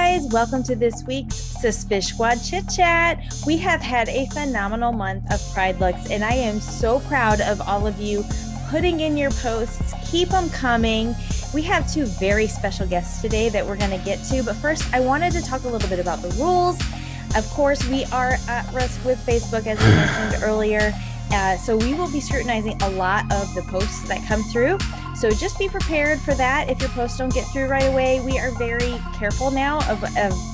guys, welcome to this week's Suspish Squad Chit Chat. We have had a phenomenal month of Pride looks, and I am so proud of all of you putting in your posts. Keep them coming. We have two very special guests today that we're going to get to, but first I wanted to talk a little bit about the rules. Of course, we are at risk with Facebook, as we mentioned earlier, so we will be scrutinizing a lot of the posts that come through. So just be prepared for that. If your posts don't get through right away, we are very careful now of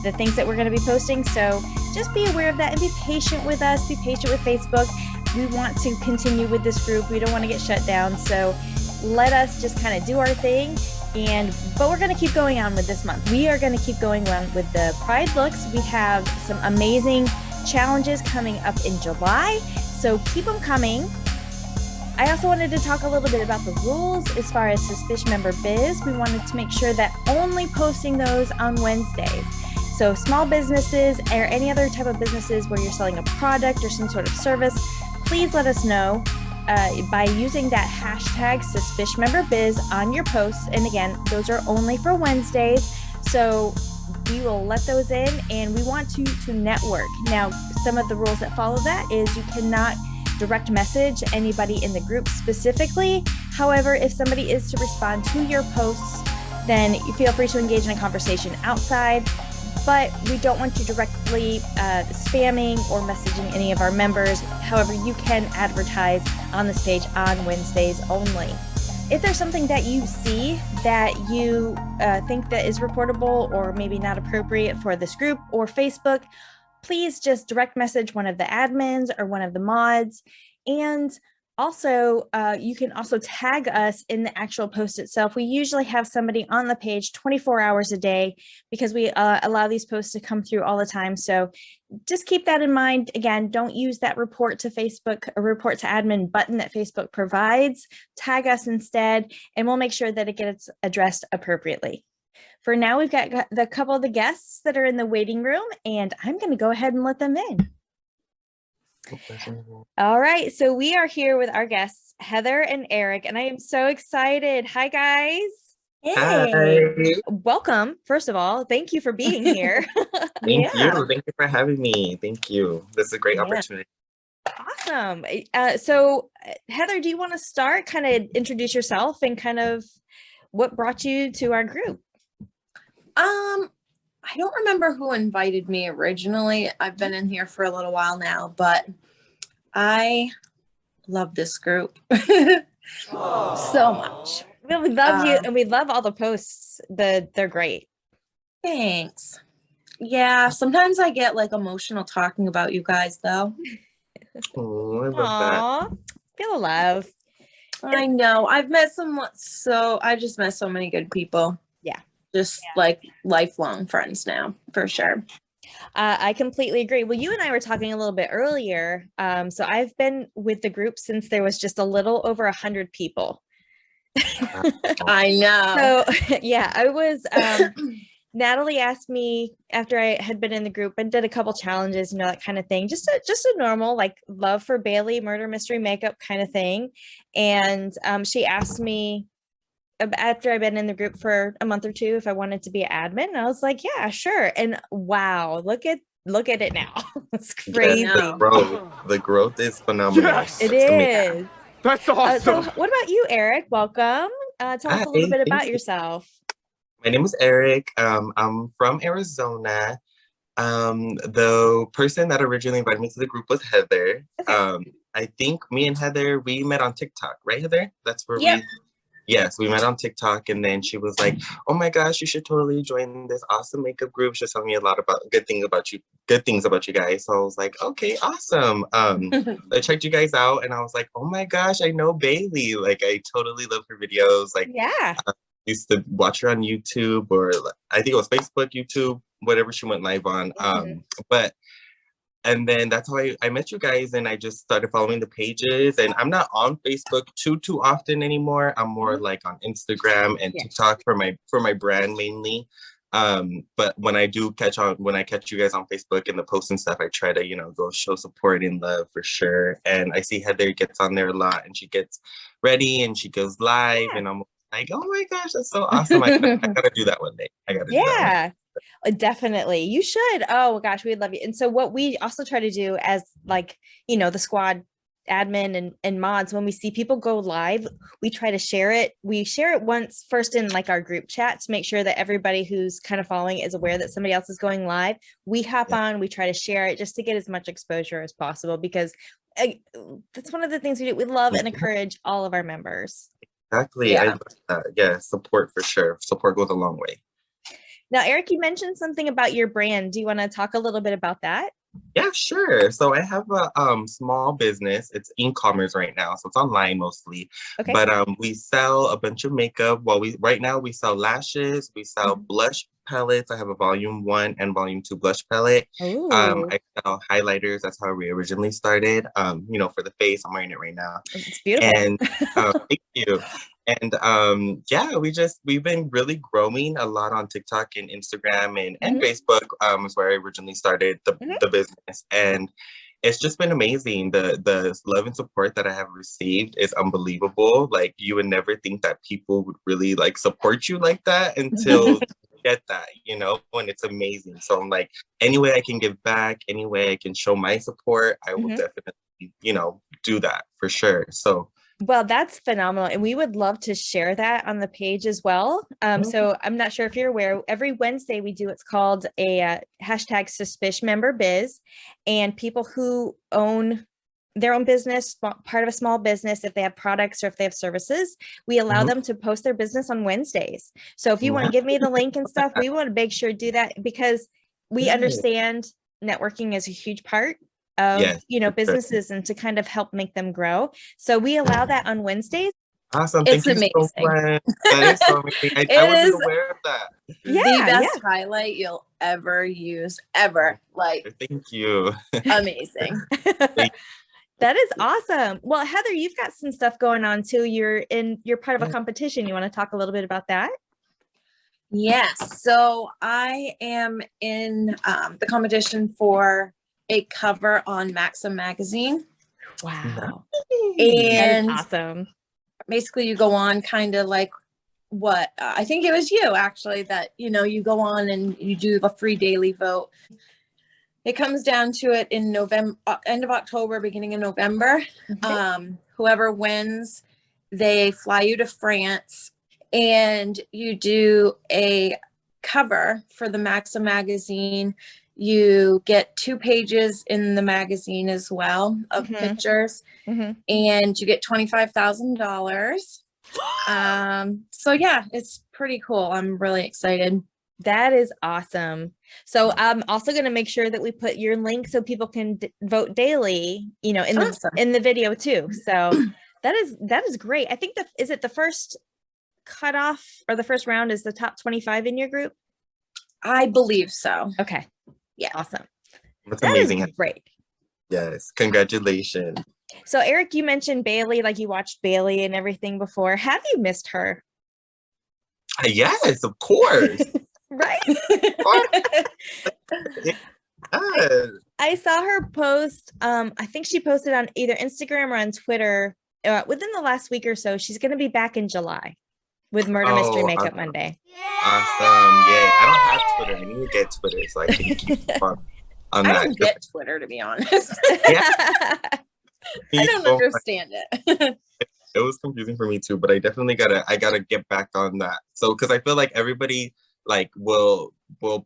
the things that we're going to be posting. So just be aware of that and be patient with us. Be patient with Facebook. We want to continue with this group. We don't want to get shut down. So let us just kind of do our thing. But we're going to keep going on with this month. We are going to keep going on with the Pride looks. We have some amazing challenges coming up in July. So keep them coming. I also wanted to talk a little bit about the rules as far as Suspish member biz. We wanted to make sure that only posting those on Wednesdays. So small businesses or any other type of businesses where you're selling a product or some sort of service, please let us know by using that hashtag Suspish member biz on your posts. And again, those are only for Wednesdays. So we will let those in, and we want to network. Now, some of the rules that follow that is you cannot direct message anybody in the group specifically. However, if somebody is to respond to your posts, then you feel free to engage in a conversation outside, but we don't want you directly spamming or messaging any of our members. However, you can advertise on this page on Wednesdays only. If there's something that you see that you think that is reportable or maybe not appropriate for this group or Facebook, please just direct message one of the admins or one of the mods. And also, you can also tag us in the actual post itself. We usually have somebody on the page 24 hours a day because we allow these posts to come through all the time. So just keep that in mind. Again, don't use that report to Facebook or report to admin button that Facebook provides. Tag us instead, and we'll make sure that it gets addressed appropriately. For now, we've got the couple of the guests that are in the waiting room, and I'm going to go ahead and let them in. All right, so we are here with our guests, Heather and Eric, and I am so excited. Hi, guys. Hey. Hi. Welcome. First of all, thank you for being here. Thank you. Thank you for having me. Thank you. This is a great opportunity. Awesome. So Heather, do you want to start, kind of introduce yourself and kind of what brought you to our group? I don't remember who invited me originally. I've been in here for a little while now, but I love this group so much. Well, we love you, and we love all the posts. They're great. Thanks. Yeah, sometimes I get like emotional talking about you guys, though. Oh, I love that. Feel the love. I know. I just met so many good people. Just like lifelong friends now, for sure. I completely agree. Well, you and I were talking a little bit earlier. So I've been with the group since there was just a little over 100 people. I know. So yeah, I was, Natalie asked me after I had been in the group and did a couple challenges, that kind of thing, just a normal, like love for Bailey, murder mystery makeup kind of thing. And she asked me, after I've been in the group for a month or two, if I wanted to be an admin, and I was like, yeah, sure. And wow, look at it now. It's crazy. The growth is phenomenal. Yes, it is. That's awesome. So what about you, Eric? Welcome. Tell us a little bit about yourself. My name is Eric. I'm from Arizona. The person that originally invited me to the group was Heather. Okay. I think me and Heather, we met on TikTok, right, Heather? That's where Yes, we met on TikTok, and then she was like, "Oh my gosh, you should totally join this awesome makeup group." She's telling me a lot about good things about you guys. So I was like, "Okay, awesome." I checked you guys out, and I was like, "Oh my gosh, I know Bailey. Like, I totally love her videos. Like, yeah, I used to watch her on YouTube, or I think it was Facebook, YouTube, whatever she went live on." And then that's how I met you guys, and I just started following the pages. And I'm not on Facebook too often anymore. I'm more like on Instagram and TikTok for my brand mainly. But when I catch you guys on Facebook and the posts and stuff, I try to, go show support and love for sure. And I see Heather gets on there a lot, and she gets ready and she goes live, and I'm like, oh my gosh, that's so awesome. I gotta do that one day. I gotta do that one. Definitely. You should. Oh gosh, we'd love you. And so what we also try to do as like, the squad admin and mods, when we see people go live, we try to share it. We share it once first in like our group chat to make sure that everybody who's kind of following is aware that somebody else is going live. We hop on, we try to share it just to get as much exposure as possible because that's one of the things we do. We love and encourage all of our members. Exactly. I love that. Yeah, support for sure. Support goes a long way. Now, Eric, you mentioned something about your brand. Do you want to talk a little bit about that? Yeah, sure. So I have a small business. It's e-commerce right now, so it's online mostly. Okay. But we sell a bunch of makeup. Right now we sell lashes, we sell blush palettes. I have a volume 1 and volume 2 blush palette. I sell highlighters. That's how we originally started. For the face, I'm wearing it right now. It's beautiful. And thank you. And we've been really growing a lot on TikTok and Instagram and Facebook is where I originally started the business. And it's just been amazing. The love and support that I have received is unbelievable. Like you would never think that people would really like support you like that until you get that, and it's amazing. So I'm like, any way I can give back, any way I can show my support, I will definitely, do that for sure. So well, that's phenomenal. And we would love to share that on the page as well. So I'm not sure if you're aware, every Wednesday we do what's called a hashtag Suspish member biz. And people who own their own business, part of a small business, if they have products or if they have services, we allow them to post their business on Wednesdays. So if you want to give me the link and stuff, we want to make sure to do that because we understand networking is a huge part of businesses and to kind of help make them grow. So we allow that on Wednesdays. Awesome. It's Thank amazing. You so much. That is so amazing. I wasn't aware of that. The best highlight you'll ever use ever. Like thank you. Amazing. That is awesome. Well, Heather, you've got some stuff going on too. You're part of a competition. You want to talk a little bit about that? Yes. So I am in the competition for a cover on Maxim magazine. Wow. And that is awesome. Basically you go on kind of like what I think it was you actually that, you go on and you do the free daily vote. It comes down to it in November, end of October, beginning of November. Whoever wins, they fly you to France and you do a cover for the Maxim magazine. You get 2 pages in the magazine as well of pictures, and you get $25,000. So yeah, it's pretty cool. I'm really excited. That is awesome. So I'm also going to make sure that we put your link so people can vote daily, in the video too. So that is great. I think is it the first cutoff or the first round is the top 25 in your group? I believe so. Okay. Yeah. Awesome. That's amazing. Great. Yes. Congratulations. So Eric, you mentioned Bailey, like you watched Bailey and everything before. Have you missed her? Yes, of course. Right. I saw her post. I think she posted on either Instagram or on Twitter within the last week or so. She's going to be back in July with Murder Mystery Makeup Monday. Awesome. Yeah. I don't have Twitter. I need to get Twitter so I can keep on that. I don't get Twitter, to be honest. Yeah. I don't understand it. It was confusing for me too, but I definitely gotta get back on that. So, because I feel like everybody like will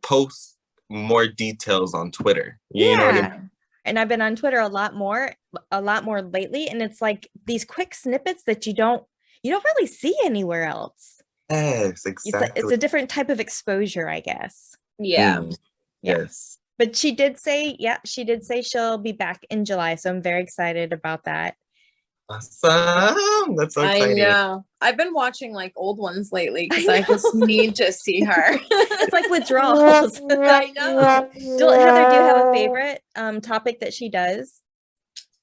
post more details on Twitter. You know what I mean? And I've been on Twitter a lot more lately, and it's like these quick snippets that you don't really see anywhere else. Yes, exactly. It's a different type of exposure, I guess. Yeah. Yes. But she did say she'll be back in July, so I'm very excited about that. Awesome. That's so exciting. I know. I've been watching like old ones lately because I just need to see her. It's like withdrawals. I know. Heather, do you have a favorite topic that she does?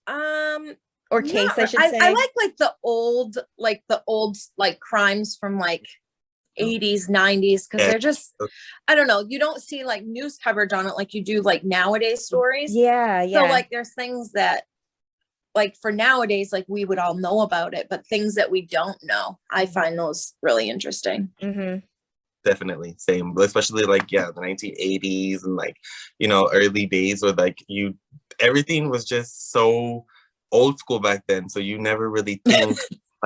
Or case, I should say. I like the old crimes from like 80s, 90s, because they're just, I don't know, you don't see like news coverage on it like you do like nowadays stories. Yeah. So like there's things that like for nowadays, like we would all know about it, but things that we don't know, I find those really interesting. definitely same. Especially like the 1980s and like early days where like everything was just so old school back then. So you never really think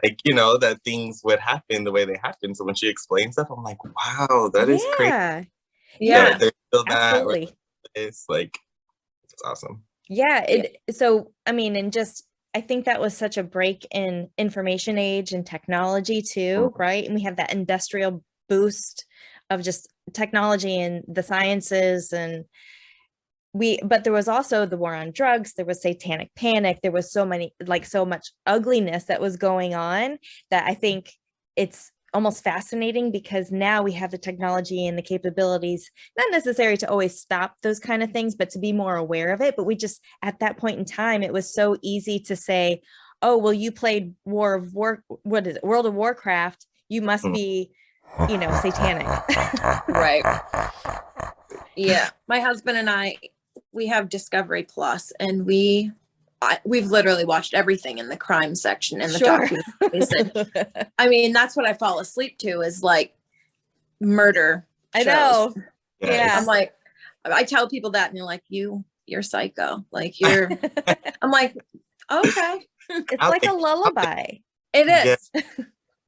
like that things would happen the way they happen. So when she explains stuff, I'm like, wow, that is crazy. Yeah, there's still absolutely. It's like it's awesome. So I mean, and just I think that was such a break in information age and technology too, right? And we have that industrial boost of just technology and the sciences, and but there was also the war on drugs, there was satanic panic, there was so much ugliness that was going on, that I think it's almost fascinating, because now we have the technology and the capabilities, not necessary to always stop those kind of things, but to be more aware of it. But we just, at that point in time, it was so easy to say, oh, well, you played World of Warcraft, you must be, satanic. Right. Yeah. My husband and I, we have Discovery Plus, and we've literally watched everything in the crime section and the documentaries. I mean, that's what I fall asleep to, is like murder shows. I know. Yeah. I'm like, I tell people that, and they're like, you're psycho. Like you're, I'm like, okay. It's like a lullaby. It is. Yeah.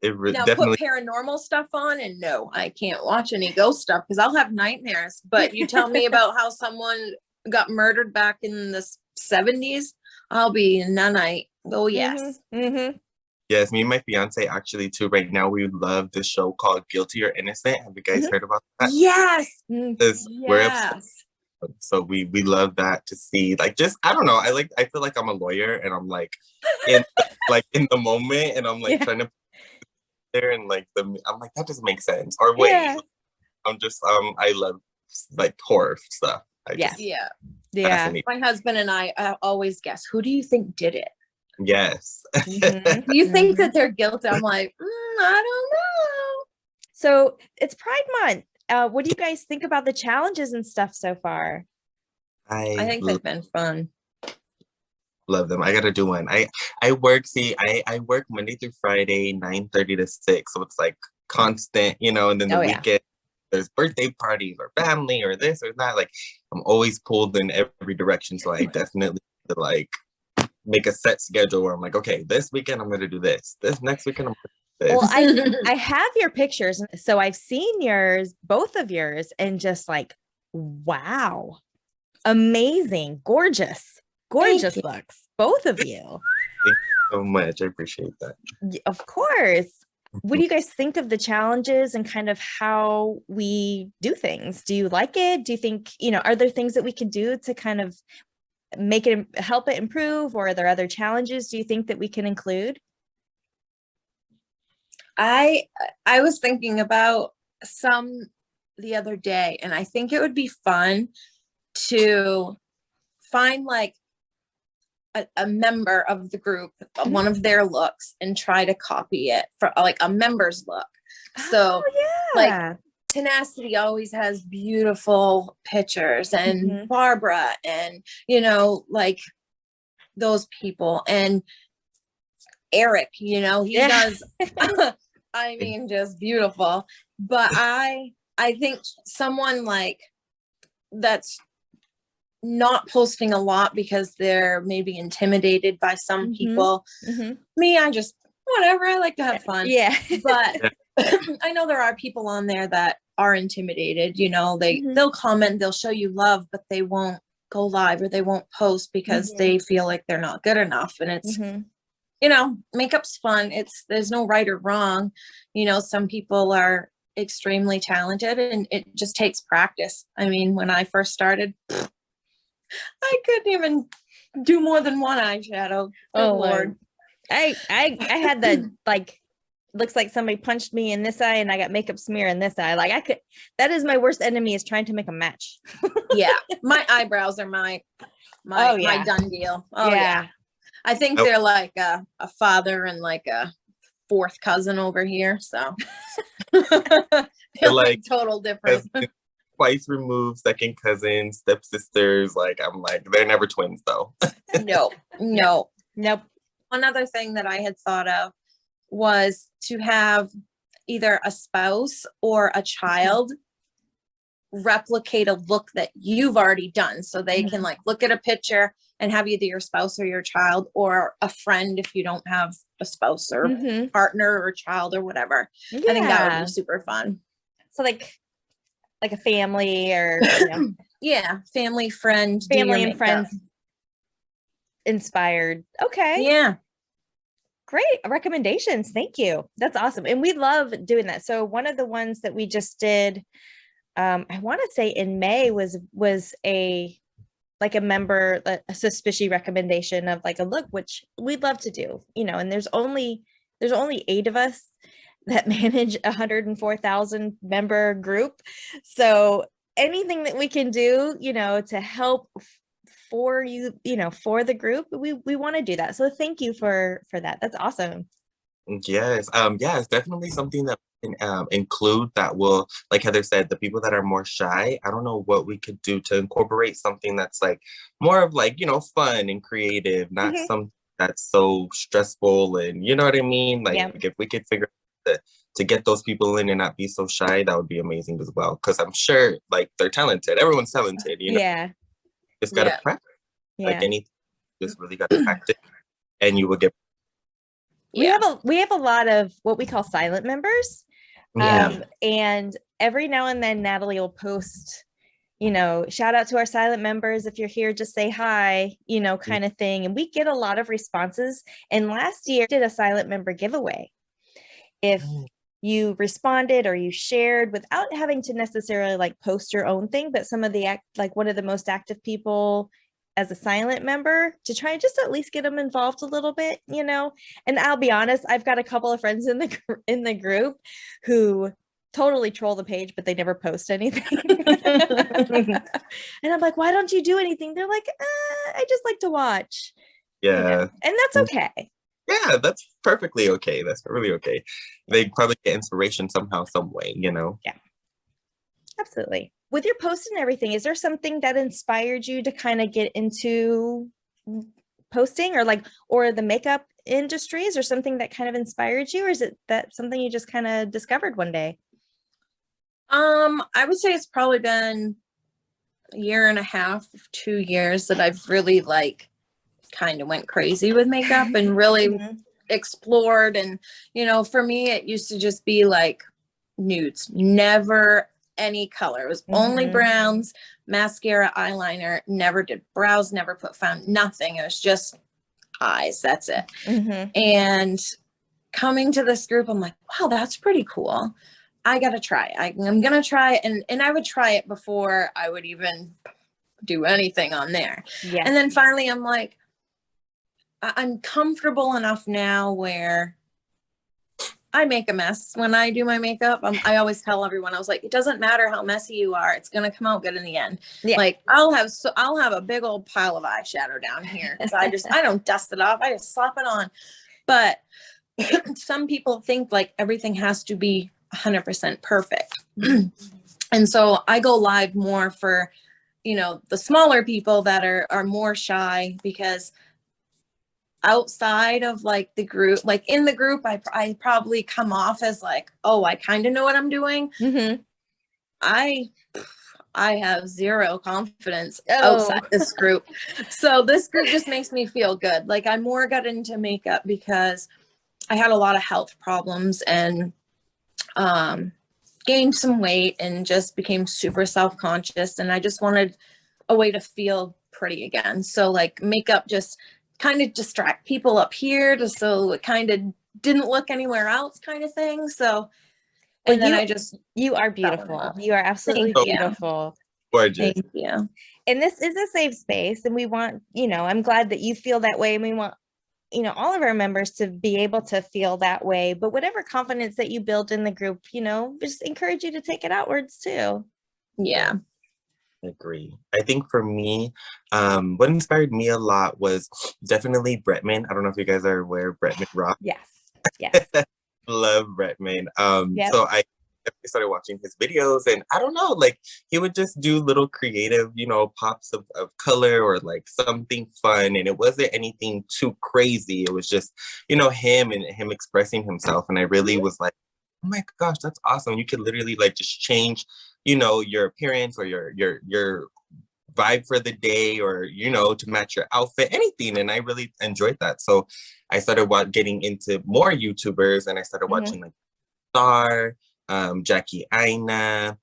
Now definitely. put paranormal stuff on, and no, I can't watch any ghost stuff because I'll have nightmares. But you tell me about how someone got murdered back in the 70s, I'll be nunite. Oh yes. Yes, me and my fiance actually too. Right now, we love this show called Guilty or Innocent. Have you guys heard about that? Yes. We're obsessed. So we love that, to see, like, just I don't know. I feel like I'm a lawyer, and I'm like in the moment, and I'm like trying to there, and like I'm like, that doesn't make sense. Or wait, I'm just I love like horror stuff. My husband and I always guess, who do you think did it? Yes. Do you think that they're guilty? I'm like, I don't know. So it's Pride Month. What do you guys think about the challenges and stuff so far? I think they've been fun. Love them. I gotta do one. I work Monday through Friday, 9:30 to 6. So it's like constant, and then the weekend there's birthday parties or family or this or that. Like I'm always pulled in every direction. So I definitely like make a set schedule where I'm like, okay, this weekend I'm gonna do this. This next weekend I'm gonna do this. Well, I have your pictures, so I've seen yours, both of yours, and just like, wow, amazing, gorgeous looks, both of you. Thank you so much. I appreciate that. Of course. What do you guys think of the challenges and kind of how we do things? Do you like it? Do you think, are there things that we can do to kind of help it improve, or are there other challenges do you think that we can include? I was thinking about some the other day, and I think it would be fun to find like a member of the group, one of their looks, and try to copy it for like a member's look. So like Tenacity always has beautiful pictures, and Barbara, and like those people, and Eric, he does I mean, just beautiful. But I think someone like that's not posting a lot because they're maybe intimidated by some people. Me, I just whatever, I like to have fun. But I know there are people on there that are intimidated, they'll comment, they'll show you love, but they won't go live or they won't post because they feel like they're not good enough. And it's makeup's fun. There's no right or wrong. Some people are extremely talented, and it just takes practice. I mean, when I first started, I couldn't even do more than one eyeshadow. Oh Lord. I had the like, looks like somebody punched me in this eye and I got makeup smear in this eye. Like that is my worst enemy, is trying to make a match. My eyebrows are my done deal. I think they're like a father and like a fourth cousin over here. So they're like total difference. Twice removed, second cousins, stepsisters. Like I'm like, they're never twins though. Nope. One other thing that I had thought of was to have either a spouse or a child replicate a look that you've already done. So they can like look at a picture and have either your spouse or your child or a friend if you don't have a spouse or partner or child or whatever. I think that would be super fun. So like a family or yeah, family, friend, family and friends inspired. Okay. Yeah. Great recommendations. Thank you. That's awesome. And we love doing that. So one of the ones that we just did, I want to say in May was a member, a Suspishy recommendation of like a look, which we'd love to do, and there's only 8 of us that manage a 104,000 member group. So anything that we can do, to help for you, for the group, we want to do that. So thank you for that. That's awesome. Yes. Yeah, it's definitely something that we can include that will, like Heather said, the people that are more shy, I don't know what we could do to incorporate something that's like more of like, fun and creative, not something that's so stressful and you know what I mean? Like if we could figure out to get those people in and not be so shy, that would be amazing as well. Cause I'm sure like they're talented. Everyone's talented, Yeah. Just gotta practice. Like anything, just really gotta practice and you will get. We have a lot of what we call silent members. And every now and then Natalie will post, shout out to our silent members. If you're here, just say hi, kind of thing. And we get a lot of responses. And last year did a silent member giveaway. If you responded or you shared without having to necessarily like post your own thing, but some of the one of the most active people as a silent member to try and just at least get them involved a little bit, and I'll be honest, I've got a couple of friends in the group who totally troll the page, but they never post anything. And I'm like, why don't you do anything? They're like, I just like to watch. And that's okay. Yeah, that's perfectly okay. That's really okay. They probably get inspiration somehow, some way, Yeah. Absolutely. With your posts and everything, is there something that inspired you to kind of get into posting or the makeup industry? Is there something that kind of inspired you, or is it that something you just kind of discovered one day? I would say it's probably been a year and a half, 2 years that I've really kind of went crazy with makeup and really explored. And, for me, it used to just be like nudes, never any color. It was only browns, mascara, eyeliner, never did brows, never put found, nothing. It was just eyes. That's it. And coming to this group, I'm like, wow, that's pretty cool. I got to try. I'm going to try it. And I would try it before I would even do anything on there. And then finally I'm like, I'm comfortable enough now where I make a mess when I do my makeup. I always tell everyone, I was like, it doesn't matter how messy you are. It's going to come out good in the end. Like I'll have a big old pile of eyeshadow down here because I don't dust it off. I just slap it on. But some people think like everything has to be 100% perfect. And so I go live more for, the smaller people that are more shy, because outside of like the group, like in the group, I probably come off as like, oh, I kind of know what I'm doing. I have zero confidence outside this group. So this group just makes me feel good. Like I more got into makeup because I had a lot of health problems and gained some weight and just became super self-conscious. And I just wanted a way to feel pretty again. So like makeup just kind of distract people up here so it kind of didn't look anywhere else kind of thing. So, and then you are beautiful. You are absolutely beautiful. Gorgeous. Thank you. And this is a safe space, and we want, I'm glad that you feel that way. And we want, all of our members to be able to feel that way, but whatever confidence that you build in the group, just encourage you to take it outwards too. Yeah. I agree. I think for me, what inspired me a lot was definitely Bretman. I don't know if you guys are aware of Bretman Rock. Yes. Love Bretman. So I started watching his videos, and I don't know, like he would just do little creative, pops of color or like something fun. And it wasn't anything too crazy. It was just, him and him expressing himself. And I really was like, oh my gosh, that's awesome. You could literally like just change, you know, your appearance or your vibe for the day, or you know, to match your outfit, anything. And I really enjoyed that. So I started getting into more YouTubers, and I started watching like Star, Jackie Aina,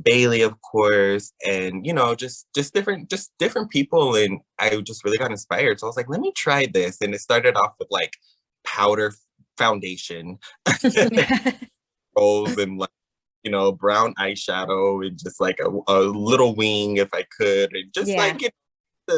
Bailey, of course, and you know, just different people, and I just really got inspired. So I was like, let me try this, and it started off with like powder foundation, rolls, and like, you know, brown eyeshadow, and just like a little wing if I could, and just Yeah. like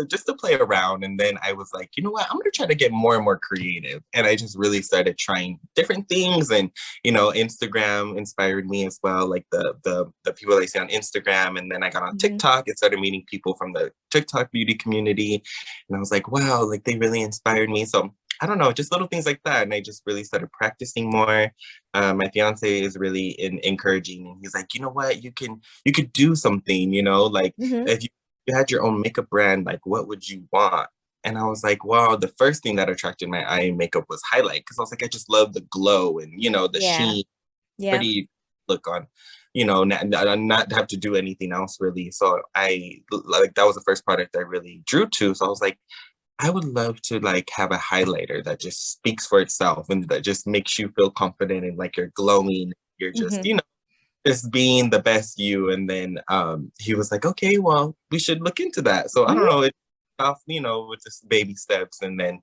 just to play around. And then I was like, you know what, I'm gonna try to get more and more creative. And I just really started trying different things. And you know, Instagram inspired me as well, like the people I see on Instagram. And then I got on TikTok and started meeting people from the TikTok beauty community. And I was like, wow, like they really inspired me. So I don't know, just little things like that. And I just really started practicing more. My fiance is really encouraging, and he's like, you know what, you could do something, you know, like if you had your own makeup brand, like what would you want? And I was like, wow, the first thing that attracted my eye and makeup was highlight, because I was like, I just love the glow and, you know, the sheen, pretty look on, you know, not have to do anything else really. So I like, that was the first product I really drew to. So I was like, I would love to like have a highlighter that just speaks for itself and that just makes you feel confident and like you're glowing. You're just, you know, just being the best you. And then he was like, okay, well, we should look into that. So I don't know, it's off, you know, with just baby steps. And then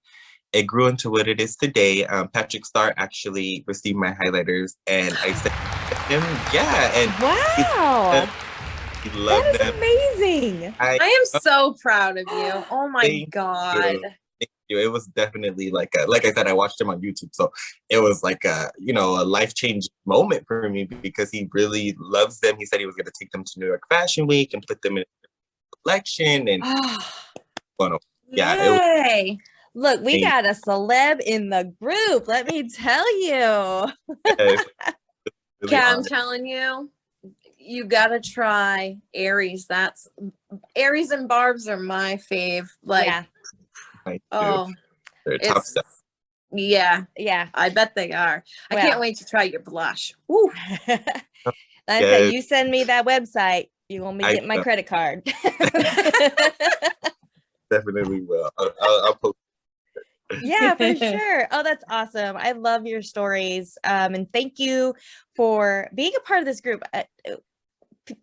it grew into what it is today. Patrick Star actually received my highlighters, and I said to him, yeah. And wow, he loved them. Amazing. I am so proud of you. Oh my God. Thank you. It was definitely like I said, I watched him on YouTube. So it was like a, you know, a life-changing moment for me, because he really loves them. He said he was going to take them to New York Fashion Week and put them in a collection. And Yay. Look, we got a celeb in the group. Let me tell you. Really I'm telling you, you gotta try Aries. That's Aries and Barb's are my fave. Like, they're top stuff. Yeah, I bet they are. I can't wait to try your blush. Woo. I said, you send me that website, you want me to get my credit card. Definitely will. I'll post. Yeah, for sure. Oh, that's awesome. I love your stories. And thank you for being a part of this group.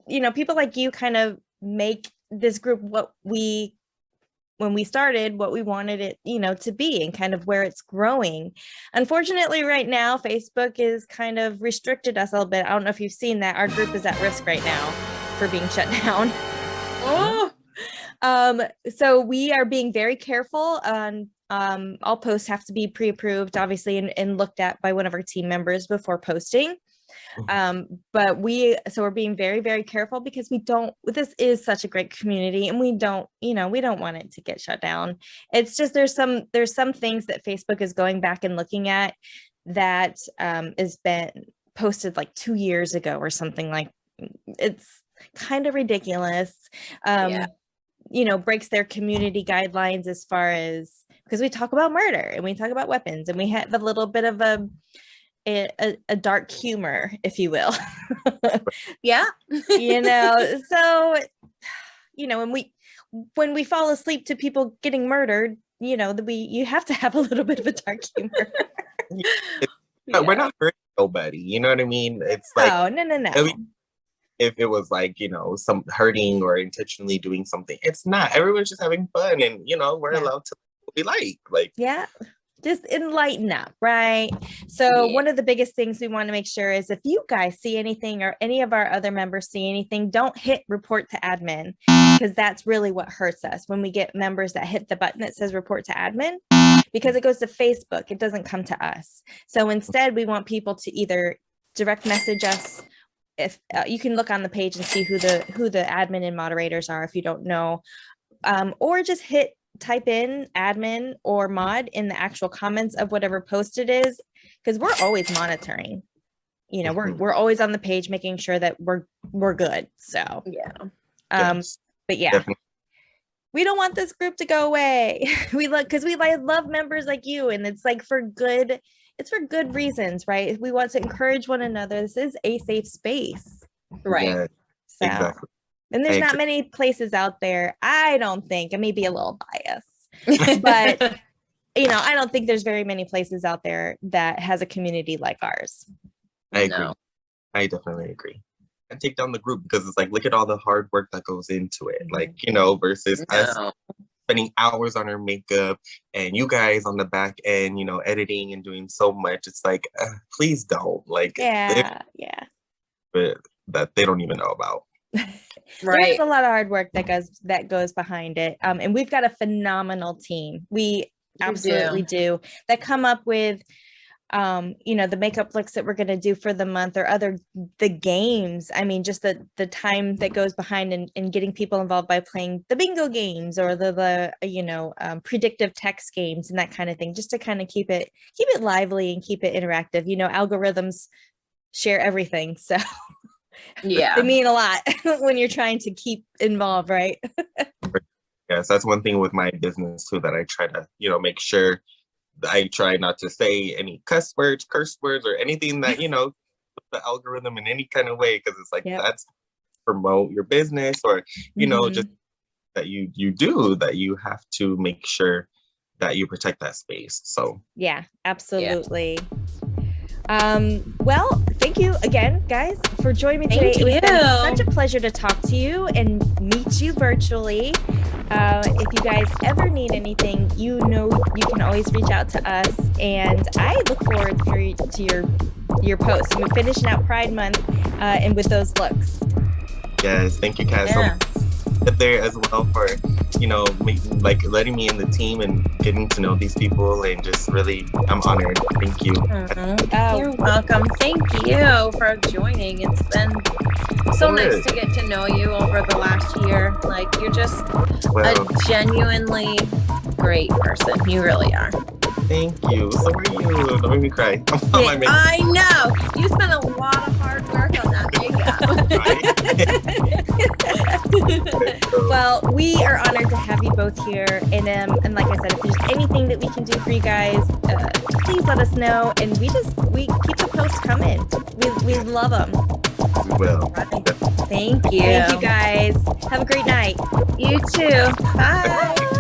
You know, people like you kind of make this group when we started, what we wanted it, you know, to be, and kind of where it's growing. Unfortunately, right now, Facebook is kind of restricted us a little bit. I don't know if you've seen that. Our group is at risk right now for being shut down. So we are being very careful on all posts have to be pre-approved, obviously, and looked at by one of our team members before posting. But we're being very, very careful, because this is such a great community, and we don't want it to get shut down. It's just, there's some things that Facebook is going back and looking at that has been posted like 2 years ago or something. Like, it's kind of ridiculous. You know, breaks their community guidelines, as far as, because we talk about murder and we talk about weapons, and we have a little bit of a dark humor, if you will. You know, so, you know, when we fall asleep to people getting murdered, you know, you have to have a little bit of a dark humor. We're not hurting nobody, you know what I mean? It's like, no. If it was like, you know, some hurting or intentionally doing something, it's not. Everyone's just having fun, and you know, we're allowed to be like just enlighten up, right? So one of the biggest things we want to make sure is, if you guys see anything, or any of our other members see anything, don't hit report to admin, because that's really what hurts us when we get members that hit the button that says report to admin, because it goes to Facebook, it doesn't come to us. So instead, we want people to either direct message us. If you can look on the page and see who the admin and moderators are, if you don't know, or just type in admin or mod in the actual comments of whatever post it is, because we're always monitoring. You know, we're always on the page making sure that we're good. So but we don't want this group to go away. We love members like you, and it's like for good, it's for good reasons, right? We want to encourage one another. This is a safe space. Right. Yeah, So, exactly. and there's I not agree. many places out there. I don't think, I may be a little biased, but I don't think there's very many places out there that has a community like ours. I agree. No. I definitely agree. I take down the group because it's like, look at all the hard work that goes into it. Mhm. Like, versus us No. spending hours on our makeup and you guys on the back end, editing and doing so much. It's like, please don't. Like, Yeah. but that they don't even know about. There's a lot of hard work that goes behind it. And we've got a phenomenal team. We absolutely do that come up with the makeup looks that we're going to do for the month, or the games. I mean, just the time that goes behind in getting people involved by playing the bingo games or the predictive text games and that kind of thing, just to kind of keep it lively and keep it interactive. Algorithms share everything, so Yeah, they mean a lot when you're trying to keep involved, right? Yes, that's one thing with my business too, that I try to, make sure I try not to say any curse words, or anything that, the algorithm in any kind of way, because it's like, that's promote your business, or, just that you do, that you have to make sure that you protect that space. So yeah, absolutely. Well, thank you again, guys, for joining me today. It was been such a pleasure to talk to you and meet you virtually. If you guys ever need anything, you can always reach out to us, and I look forward to your posts. We're finishing out Pride Month and with those looks. Yes, thank you, Kat, so much there as well for letting me in the team and getting to know these people, and just really, I'm honored. Thank you. You're welcome. Thank you for joining. It's been so nice to get to know you over the last year. Like, you're just a genuinely great person. You really are. Thank you. So are you. Don't make me cry. I know. You spent a lot of hard work on that makeup. Well, we are honored to have you both here. And like I said, if there's anything that we can do for you guys, please let us know. And we keep the posts coming. We love them. We will. Thank you. Thank you, guys. Have a great night. You too. Bye.